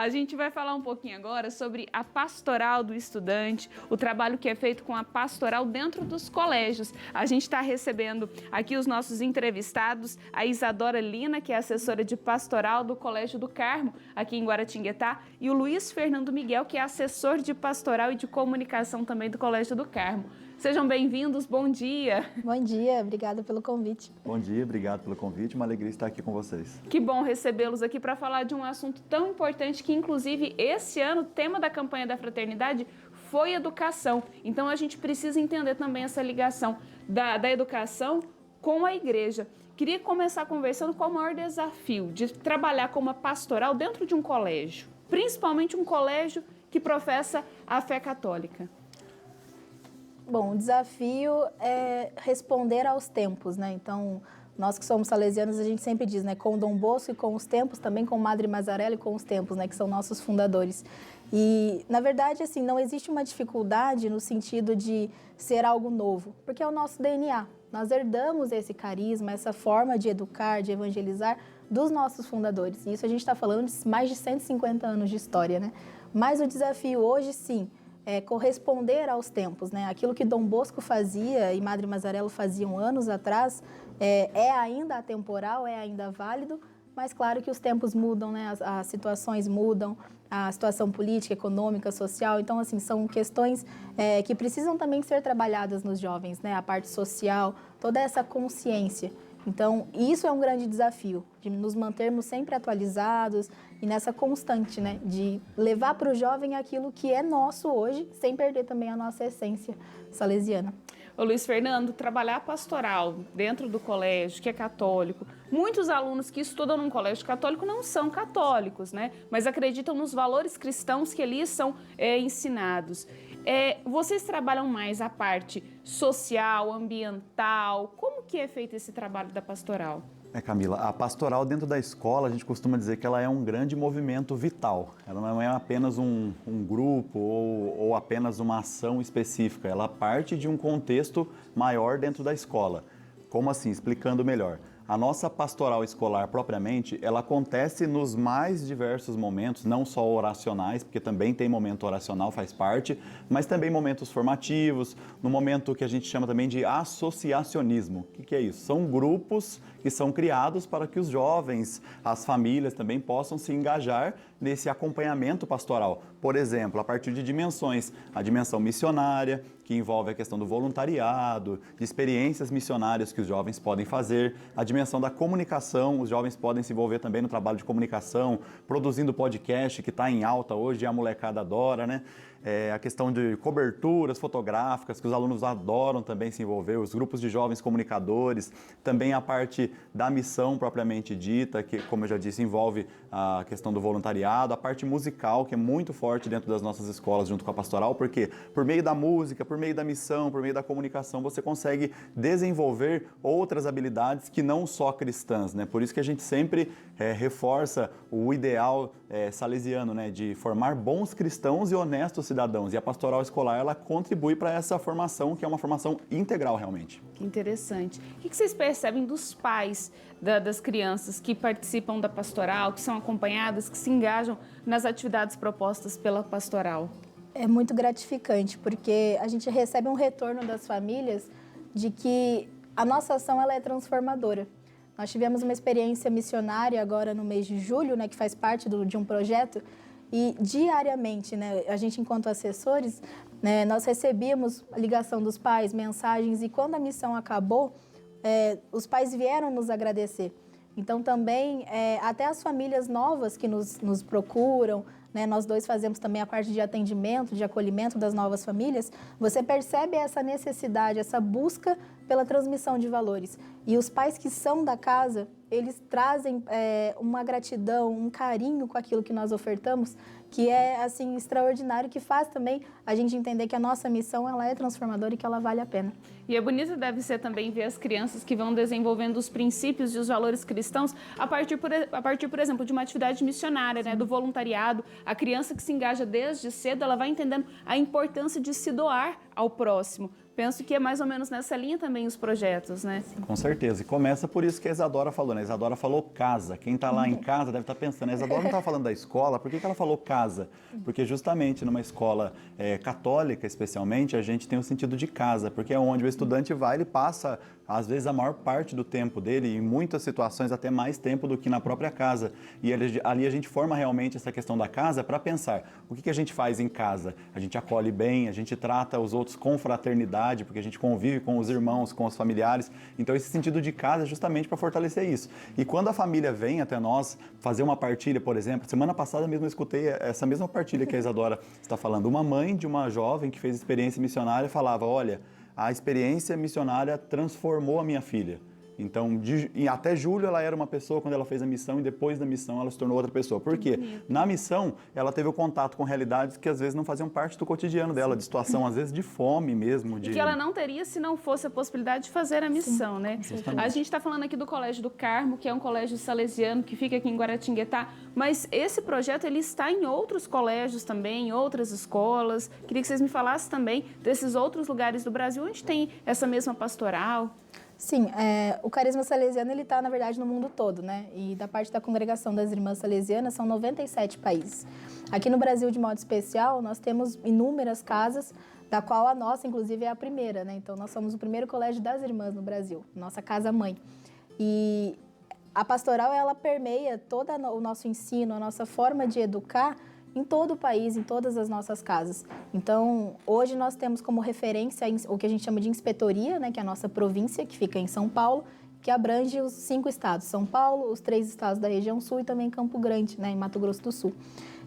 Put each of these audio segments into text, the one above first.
A gente vai falar um pouquinho agora sobre a pastoral do estudante, o trabalho que é feito com a pastoral dentro dos colégios. A gente está recebendo aqui os nossos entrevistados, a Isadora Lina, que é assessora de pastoral do Colégio do Carmo, aqui em Guaratinguetá, e o Luiz Fernando Miguel, que é assessor de pastoral e de comunicação também do Colégio do Carmo. Sejam bem-vindos, bom dia. Bom dia, obrigada pelo convite. Bom dia, obrigado pelo convite, uma alegria estar aqui com vocês. Que bom recebê-los aqui para falar de um assunto tão importante que, inclusive, esse ano, o tema da campanha da fraternidade foi educação. Então, a gente precisa entender também essa ligação da educação com a igreja. Queria começar conversando qual o maior desafio de trabalhar como uma pastoral dentro de um colégio, principalmente um colégio que professa a fé católica. Bom, o desafio é responder aos tempos, né? Então, nós que somos salesianos, a gente sempre diz, né? Com Dom Bosco e com os tempos, também com Madre Mazarella e com os tempos, né? Que são nossos fundadores. E, na verdade, assim, não existe uma dificuldade no sentido de ser algo novo, porque é o nosso DNA. Nós herdamos esse carisma, essa forma de educar, de evangelizar dos nossos fundadores. E isso a gente está falando de mais de 150 anos de história, né? Mas o desafio hoje, sim, é corresponder aos tempos, né? Aquilo que Dom Bosco fazia e Madre Mazarella faziam anos atrás é ainda atemporal, é ainda válido, mas claro que os tempos mudam, né? As situações mudam, a situação política, econômica, social. Então, assim, são questões que precisam também ser trabalhadas nos jovens, né? A parte social, toda essa consciência. Então, isso é um grande desafio, de nos mantermos sempre atualizados e nessa constante, né, de levar para o jovem aquilo que é nosso hoje, sem perder também a nossa essência salesiana. Ô Luiz Fernando, trabalhar pastoral dentro do colégio, que é católico, muitos alunos que estudam num colégio católico não são católicos, né, mas acreditam nos valores cristãos que ali são ensinados. Vocês trabalham mais a parte social, ambiental, como que é feito esse trabalho da pastoral? Camila, a pastoral dentro da escola, a gente costuma dizer que ela é um grande movimento vital. Ela não é apenas um grupo ou apenas uma ação específica. Ela parte de um contexto maior dentro da escola. Como assim? Explicando melhor. A nossa pastoral escolar, propriamente, ela acontece nos mais diversos momentos, não só oracionais, porque também tem momento oracional, faz parte, mas também momentos formativos, no momento que a gente chama também de associacionismo. O que é isso? São grupos que são criados para que os jovens, as famílias também possam se engajar nesse acompanhamento pastoral. Por exemplo, a partir de dimensões, a dimensão missionária, que envolve a questão do voluntariado, de experiências missionárias que os jovens podem fazer, a dimensão da comunicação, os jovens podem se envolver também no trabalho de comunicação, produzindo podcast, que está em alta hoje e a molecada adora, né? A questão de coberturas fotográficas, que os alunos adoram também se envolver, os grupos de jovens comunicadores, também a parte da missão propriamente dita, que, como eu já disse, envolve a questão do voluntariado, a parte musical, que é muito forte dentro das nossas escolas, junto com a pastoral, porque por meio da música, por meio da missão, por meio da comunicação, você consegue desenvolver outras habilidades que não só cristãs, né? Por isso que a gente sempre reforça o ideal salesiano, né? De formar bons cristãos e honestos cidadãos. E a pastoral escolar, ela contribui para essa formação, que é uma formação integral, realmente. Que interessante. O que vocês percebem dos pais das crianças que participam da pastoral, que são acompanhadas, que se engajam nas atividades propostas pela pastoral? É muito gratificante, porque a gente recebe um retorno das famílias de que a nossa ação ela é transformadora. Nós tivemos uma experiência missionária agora no mês de julho, né, que faz parte de um projeto, e diariamente, né, a gente enquanto assessores, né, nós recebíamos a ligação dos pais, mensagens, e quando a missão acabou, os pais vieram nos agradecer. Então também, até as famílias novas que nos procuram, né, nós dois fazemos também a parte de atendimento, de acolhimento das novas famílias, você percebe essa necessidade, essa busca pela transmissão de valores. E os pais que são da casa, eles trazem uma gratidão, um carinho com aquilo que nós ofertamos, que é assim extraordinário, que faz também a gente entender que a nossa missão ela é transformadora e que ela vale a pena. E é bonito deve ser também ver as crianças que vão desenvolvendo os princípios e os valores cristãos a partir, por exemplo, de uma atividade missionária, né, do voluntariado. A criança que se engaja desde cedo, ela vai entendendo a importância de se doar ao próximo, penso que é mais ou menos nessa linha também os projetos, né? Com certeza. E começa por isso que a Isadora falou, né? A Isadora falou casa. Quem está lá em casa deve estar pensando, a Isadora não estava falando da escola, por que ela falou casa? Porque justamente numa escola católica, especialmente, a gente tem o sentido de casa, porque é onde o estudante vai, ele passa, às vezes, a maior parte do tempo dele, em muitas situações, até mais tempo do que na própria casa. E ali a gente forma realmente essa questão da casa para pensar, o que a gente faz em casa? A gente acolhe bem, a gente trata os outros com fraternidade, porque a gente convive com os irmãos, com os familiares. Então, esse sentido de casa é justamente para fortalecer isso. E quando a família vem até nós fazer uma partilha, por exemplo, semana passada mesmo eu escutei essa mesma partilha que a Isadora está falando. Uma mãe de uma jovem que fez experiência missionária falava, olha, a experiência missionária transformou a minha filha. Então, até julho ela era uma pessoa quando ela fez a missão e depois da missão ela se tornou outra pessoa. Por quê? Na missão, ela teve o contato com realidades que às vezes não faziam parte do cotidiano dela, de situação às vezes de fome mesmo. E que ela não teria se não fosse a possibilidade de fazer a missão, né? A gente está falando aqui do Colégio do Carmo, que é um colégio salesiano que fica aqui em Guaratinguetá, mas esse projeto ele está em outros colégios também, em outras escolas. Queria que vocês me falassem também desses outros lugares do Brasil onde tem essa mesma pastoral. Sim, o carisma salesiano ele está, na verdade, no mundo todo, né? E da parte da congregação das Irmãs Salesianas são 97 países. Aqui no Brasil, de modo especial, nós temos inúmeras casas, da qual a nossa, inclusive, é a primeira, né? Então, nós somos o primeiro colégio das irmãs no Brasil, nossa casa-mãe. E a pastoral, ela permeia todo o nosso ensino, a nossa forma de educar, em todo o país, em todas as nossas casas. Então, hoje nós temos como referência o que a gente chama de inspetoria, né, que é a nossa província, que fica em São Paulo, que abrange os 5 estados, São Paulo, os 3 estados da região sul e também Campo Grande, né, em Mato Grosso do Sul.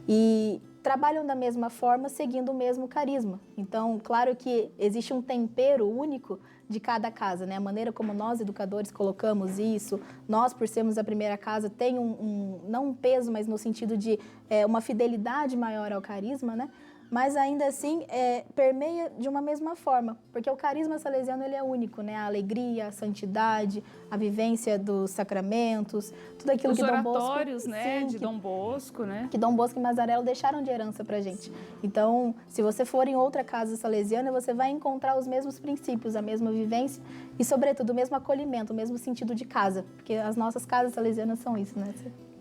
E trabalham da mesma forma, seguindo o mesmo carisma. Então, claro que existe um tempero único de cada casa, né? A maneira como nós, educadores, colocamos isso, nós, por sermos a primeira casa, tem não um peso, mas no sentido de uma fidelidade maior ao carisma, né? Mas ainda assim permeia de uma mesma forma, porque o carisma salesiano ele é único, né? A alegria, a santidade, a vivência dos sacramentos, tudo aquilo que Dom Bosco... Os oratórios, né? Sim, de Dom Bosco, né? Que Dom Bosco e Mazarello deixaram de herança pra gente. Então, se você for em outra casa salesiana, você vai encontrar os mesmos princípios, a mesma vivência e, sobretudo, o mesmo acolhimento, o mesmo sentido de casa, porque as nossas casas salesianas são isso, né?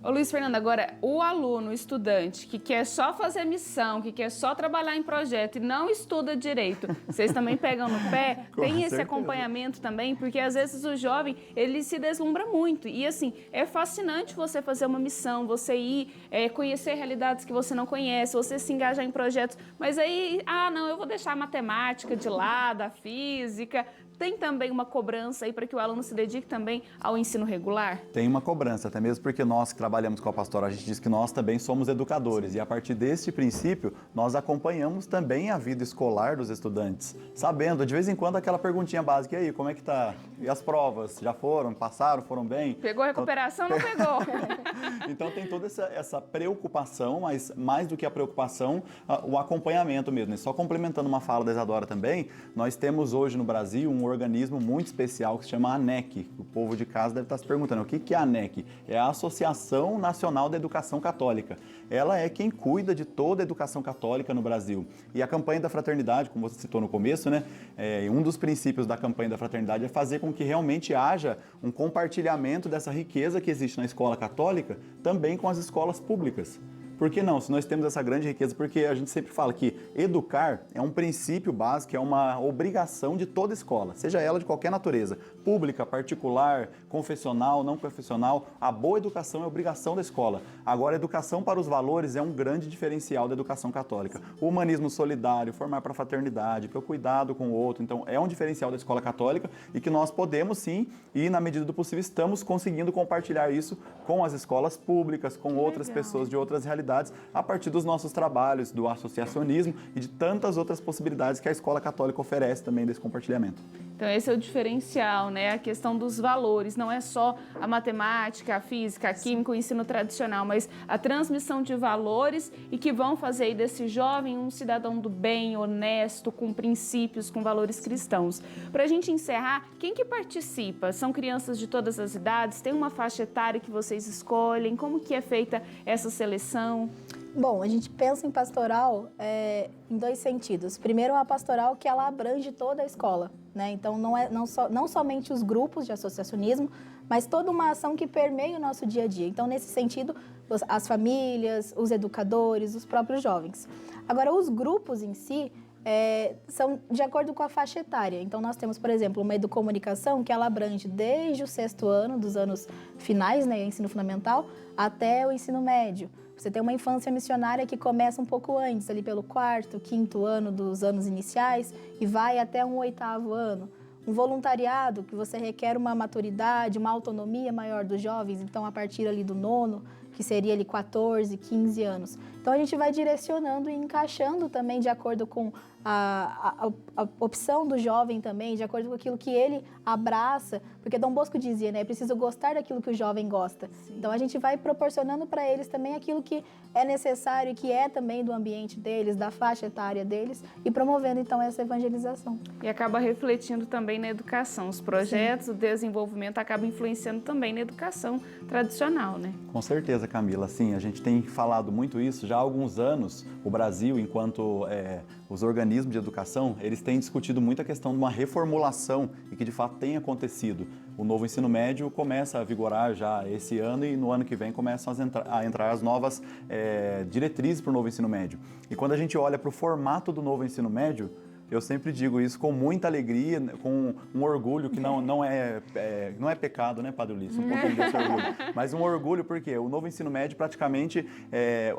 Ô Luiz Fernando, agora, o aluno, o estudante, que quer só fazer missão, que quer só trabalhar em projeto e não estuda direito, vocês também pegam no pé? Tem esse acompanhamento também? Porque às vezes o jovem, ele se deslumbra muito. E assim, é fascinante você fazer uma missão, você ir conhecer realidades que você não conhece, você se engajar em projetos. Mas aí, não, eu vou deixar a matemática de lado, a física. Tem também uma cobrança aí para que o aluno se dedique também ao ensino regular? Tem uma cobrança, até mesmo porque nós que trabalhamos com a pastoral, a gente diz que nós também somos educadores. E a partir deste princípio, nós acompanhamos também a vida escolar dos estudantes, sabendo, de vez em quando, aquela perguntinha básica, e aí, como é que tá? E as provas? Já foram? Passaram? Foram bem? Pegou a recuperação ou não pegou? Então tem toda essa preocupação, mas mais do que a preocupação, o acompanhamento mesmo. E só complementando uma fala da Isadora também, nós temos hoje no Brasil um organismo muito especial que se chama ANEC. O povo de casa deve estar se perguntando, o que é a ANEC? É a Associação Nacional da Educação Católica. Ela é quem cuida de toda a educação católica no Brasil. E a campanha da fraternidade, como você citou no começo, né? Um dos princípios da campanha da fraternidade é fazer com que realmente haja um compartilhamento dessa riqueza que existe na escola católica também com as escolas públicas. Por que não? Se nós temos essa grande riqueza, porque a gente sempre fala que educar é um princípio básico, é uma obrigação de toda escola, seja ela de qualquer natureza, pública, particular, confessional, não confessional, a boa educação é obrigação da escola. Agora, a educação para os valores é um grande diferencial da educação católica. O humanismo solidário, formar para a fraternidade, para o cuidado com o outro, então é um diferencial da escola católica e que nós podemos sim, e na medida do possível estamos conseguindo compartilhar isso com as escolas públicas, com outras pessoas de outras realidades, a partir dos nossos trabalhos, do associacionismo e de tantas outras possibilidades que a escola católica oferece também desse compartilhamento. Então esse é o diferencial, né? A questão dos valores, não é só a matemática, a física, a química, o ensino tradicional, mas a transmissão de valores e que vão fazer aí desse jovem um cidadão do bem, honesto, com princípios, com valores cristãos. Para a gente encerrar, quem que participa? São crianças de todas as idades? Tem uma faixa etária que vocês escolhem? Como que é feita essa seleção? Bom, a gente pensa em pastoral em dois sentidos. Primeiro, a pastoral que ela abrange toda a escola, né? Então, não somente os grupos de associacionismo, mas toda uma ação que permeia o nosso dia a dia. Então, nesse sentido, as famílias, os educadores, os próprios jovens. Agora, os grupos em si são de acordo com a faixa etária. Então, nós temos, por exemplo, uma educomunicação que ela abrange desde o 6º ano, dos anos finais, né, ensino fundamental, até o ensino médio. Você tem uma infância missionária que começa um pouco antes, ali pelo 4º, 5º ano dos anos iniciais e vai até um 8º ano. Um voluntariado que você requer uma maturidade, uma autonomia maior dos jovens, então a partir ali do 9º, que seria ali 14, 15 anos. Então a gente vai direcionando e encaixando também de acordo com a opção do jovem também, de acordo com aquilo que ele abraça, porque Dom Bosco dizia, né, é preciso gostar daquilo que o jovem gosta. Sim. Então a gente vai proporcionando para eles também aquilo que é necessário e que é também do ambiente deles, da faixa etária deles, e promovendo então essa evangelização. E acaba refletindo também na educação. Os projetos, o desenvolvimento acaba influenciando também na educação tradicional, né? Com certeza, Camila. Sim, a gente tem falado muito isso já há alguns anos. O Brasil, enquanto os organismos de educação, eles têm discutido muito a questão de uma reformulação e que de fato tem acontecido. O novo ensino médio começa a vigorar já esse ano e no ano que vem começam a entrar as novas diretrizes para o novo ensino médio. E quando a gente olha para o formato do novo ensino médio, eu sempre digo isso com muita alegria, com um orgulho que não é pecado, né, Padre Ulisses? Um pouquinho desse orgulho. Mas um orgulho porque o novo ensino médio, praticamente,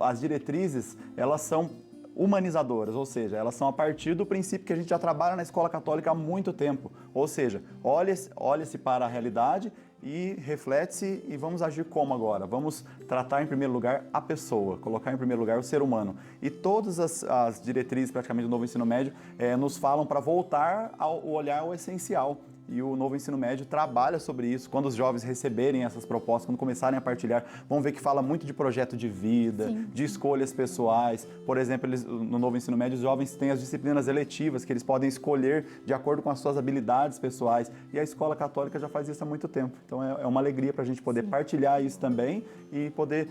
as diretrizes, elas são humanizadoras, ou seja, elas são a partir do princípio que a gente já trabalha na escola católica há muito tempo. Ou seja, olha-se para a realidade e reflete-se e vamos agir como agora? Vamos tratar em primeiro lugar a pessoa, colocar em primeiro lugar o ser humano. E todas as diretrizes praticamente do novo ensino médio nos falam para voltar ao olhar ao essencial. E o novo ensino médio trabalha sobre isso. Quando os jovens receberem essas propostas, quando começarem a partilhar, vão ver que fala muito de projeto de vida, sim, de escolhas pessoais. Por exemplo, no novo ensino médio, os jovens têm as disciplinas eletivas que eles podem escolher de acordo com as suas habilidades pessoais. E a escola católica já faz isso há muito tempo. Então é uma alegria para a gente poder, sim, partilhar isso também e poder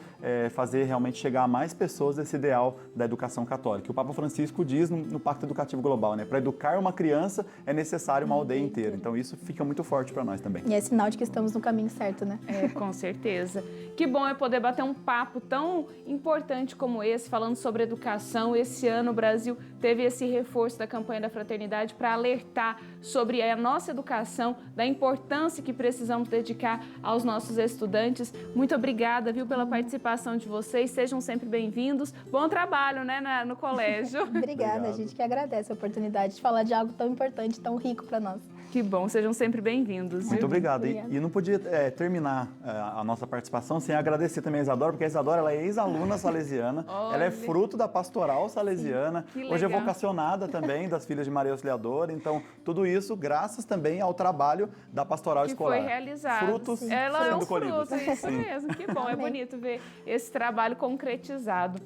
fazer realmente chegar a mais pessoas esse ideal da educação católica. O Papa Francisco diz no Pacto Educativo Global, né? Para educar uma criança é necessário uma aldeia inteira. Então isso fica muito forte para nós também. E é sinal de que estamos no caminho certo, né? Com certeza. Que bom é poder bater um papo tão importante como esse, falando sobre educação. Esse ano o Brasil teve esse reforço da campanha da fraternidade para alertar sobre a nossa educação, da importância que precisamos dedicar aos nossos estudantes. Muito obrigada, viu, pela participação de vocês. Sejam sempre bem-vindos. Bom trabalho, né, no colégio. Obrigada, a gente que agradece a oportunidade de falar de algo tão importante, tão rico para nós. Que bom, sejam sempre bem-vindos. Muito obrigado. E não podia terminar a nossa participação sem agradecer também a Isadora, porque a Isadora ela é ex-aluna salesiana, ela é fruto da pastoral salesiana, hoje é vocacionada também das Filhas de Maria Auxiliadora, então tudo isso graças também ao trabalho da pastoral escolar. Que foi realizado. Frutos ela sendo é um colhidos. fruto, isso mesmo, que bom, é bonito ver esse trabalho concretizado.